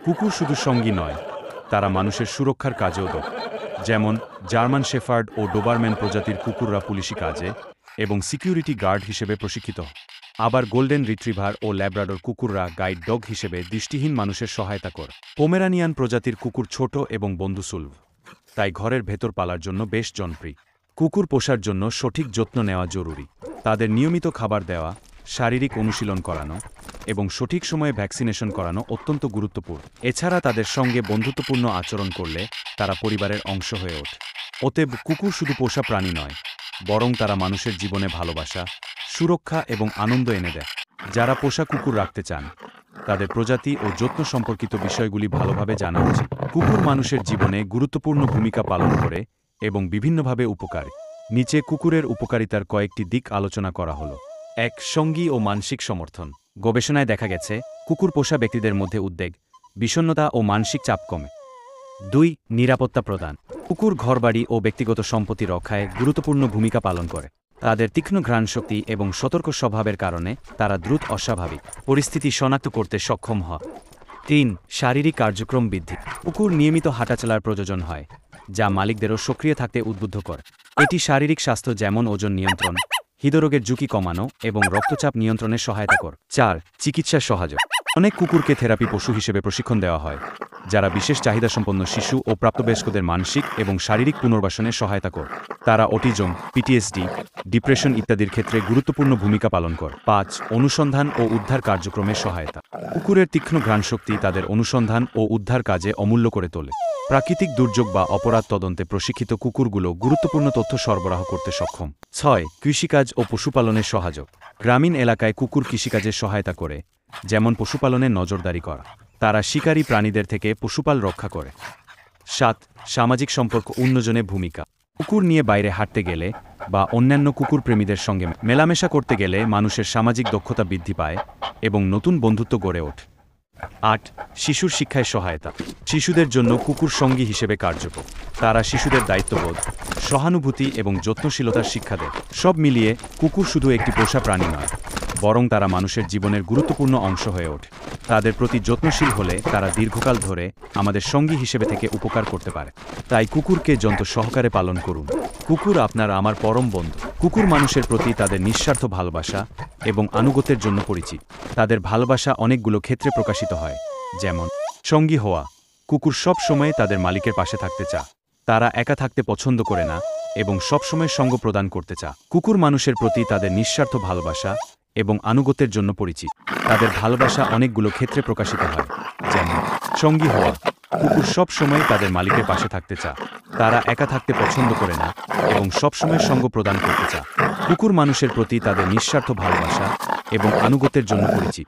কুকুর শুধু সঙ্গী নয়, তারা মানুষের সুরক্ষার কাজেও দক্ষ। যেমন জার্মান শেফার্ড ও ডোবারম্যান প্রজাতির কুকুররা পুলিশি কাজে এবং সিকিউরিটি গার্ড হিসেবে প্রশিক্ষিত। আবার গোল্ডেন রিট্রিভার ও ল্যাব্রাডর কুকুররা গাইড ডগ হিসেবে দৃষ্টিহীন মানুষের সহায়তা করে। পোমেরানিয়ান প্রজাতির কুকুর ছোট এবং বন্ধুসুলভ, তাই ঘরের ভেতর পালার জন্য বেশ জনপ্রিয়। কুকুর পোষার জন্য সঠিক যত্ন নেওয়া জরুরি। তাদের নিয়মিত খাবার দেওয়া, শারীরিক অনুশীলন করানো এবং সঠিক সময়ে ভ্যাকসিনেশন করানো অত্যন্ত গুরুত্বপূর্ণ। এছাড়া তাদের সঙ্গে বন্ধুত্বপূর্ণ আচরণ করলে তারা পরিবারের অংশ হয়ে ওঠে। অতএব কুকুর শুধু পোষা প্রাণী নয়, বরং তারা মানুষের জীবনে ভালোবাসা, সুরক্ষা এবং আনন্দ এনে দেয়। যারা পোষা কুকুর রাখতে চান, তাদের প্রজাতি ও যত্ন সম্পর্কিত বিষয়গুলি ভালোভাবে জানা উচিত। কুকুর মানুষের জীবনে গুরুত্বপূর্ণ ভূমিকা পালন করে এবং বিভিন্নভাবে উপকারী। নিচে কুকুরের উপকারিতার কয়েকটি দিক আলোচনা করা হলো। ১. সঙ্গী ও মানসিক সমর্থন। গবেষণায় দেখা গেছে কুকুর পোষা ব্যক্তিদের মধ্যে উদ্বেগ, বিষণ্ণতা ও মানসিক চাপ কমে। ২. নিরাপত্তা প্রদান। কুকুর ঘরবাড়ি ও ব্যক্তিগত সম্পত্তি রক্ষায় গুরুত্বপূর্ণ ভূমিকা পালন করে। তাদের তীক্ষ্ণ ঘ্রাণশক্তি এবং সতর্ক স্বভাবের কারণে তারা দ্রুত অস্বাভাবিক পরিস্থিতি শনাক্ত করতে সক্ষম হয়। ৩. শারীরিক কার্যক্রম বৃদ্ধি। কুকুর নিয়মিত হাঁটাচলার প্রয়োজন হয়, যা মালিকদেরও সক্রিয় থাকতে উদ্বুদ্ধ করে। এটি শারীরিক স্বাস্থ্য যেমন ওজন নিয়ন্ত্রণ, হৃদরোগের ঝুঁকি কমানো এবং রক্তচাপ নিয়ন্ত্রণে সহায়তা করে। ৪. চিকিৎসা সহযোগ। অনেক কুকুরকে থেরাপি পশু হিসেবে প্রশিক্ষণ দেওয়া হয়, যারা বিশেষ চাহিদাসম্পন্ন শিশু ও প্রাপ্তবয়স্কদের মানসিক এবং শারীরিক পুনর্বাসনে সহায়তা করে। তারা অটিজম, পিটিএসডি, ডিপ্রেশন ইত্যাদির ক্ষেত্রে গুরুত্বপূর্ণ ভূমিকা পালন করে। ৫. অনুসন্ধান ও উদ্ধার কার্যক্রমের সহায়তা। কুকুরের তীক্ষ্ণ ঘ্রাণশক্তি তাদের অনুসন্ধান ও উদ্ধার কাজে অমূল্য করে তোলে। প্রাকৃতিক দুর্যোগ বা অপরাধ তদন্তে প্রশিক্ষিত কুকুরগুলো গুরুত্বপূর্ণ তথ্য সরবরাহ করতে সক্ষম। ৬. কৃষিকাজ ও পশুপালনের সহযোগ। গ্রামীণ এলাকায় কুকুর কৃষিকাজে সহায়তা করে, যেমন পশুপালনে নজরদারি করা। তারা শিকারী প্রাণীদের থেকে পশুপাল রক্ষা করে। ৭. সামাজিক সম্পর্ক উন্নয়নে ভূমিকা। কুকুর নিয়ে বাইরে হাঁটতে গেলে বা অন্যান্য কুকুর প্রেমীদের সঙ্গে মেলামেশা করতে গেলে মানুষের সামাজিক দক্ষতা বৃদ্ধি পায় এবং নতুন বন্ধুত্ব গড়ে ওঠে। ৮. শিশুর শিক্ষায় সহায়তা। শিশুদের জন্য কুকুর সঙ্গী হিসেবে কার্যকর। তারা শিশুদের দায়িত্ববোধ, সহানুভূতি এবং যত্নশীলতার শিক্ষা দেয়। সব মিলিয়ে কুকুর শুধু একটি পোষা প্রাণী নয়, বরং তারা মানুষের জীবনের গুরুত্বপূর্ণ অংশ হয়ে ওঠে। তাদের প্রতি যত্নশীল হলে তারা দীর্ঘকাল ধরে আমাদের সঙ্গী হিসেবে থেকে উপকার করতে পারে। তাই কুকুরকে যত্ন সহকারে পালন করুন। কুকুর আপনার আমার পরম বন্ধু। কুকুর মানুষের প্রতি তাদের নিঃস্বার্থ ভালোবাসা এবং আনুগত্যের জন্য পরিচিত। তাদের ভালোবাসা অনেকগুলো ক্ষেত্রে প্রকাশিত হয়, যেমন সঙ্গী হওয়া। কুকুর সব সময় তাদের মালিকের পাশে থাকতে চায়। তারা একা থাকতে পছন্দ করে না এবং সবসময় সঙ্গ প্রদান করতে চায়। কুকুর মানুষের প্রতি তাদের নিঃস্বার্থ ভালোবাসা এবং আনুগত্যের জন্য পরিচিত। তাদের ভালোবাসা অনেকগুলো ক্ষেত্রে প্রকাশিত হয়, যেমন সঙ্গী হওয়া। কুকুর সব সময় তাদের মালিকের পাশে থাকতে চায়। তারা একা থাকতে পছন্দ করে না এবং সবসময় সঙ্গ প্রদান করতে চায়। কুকুর মানুষের প্রতি তাদের নিঃস্বার্থ ভালোবাসা এবং আনুগত্যের জন্য পরিচিত।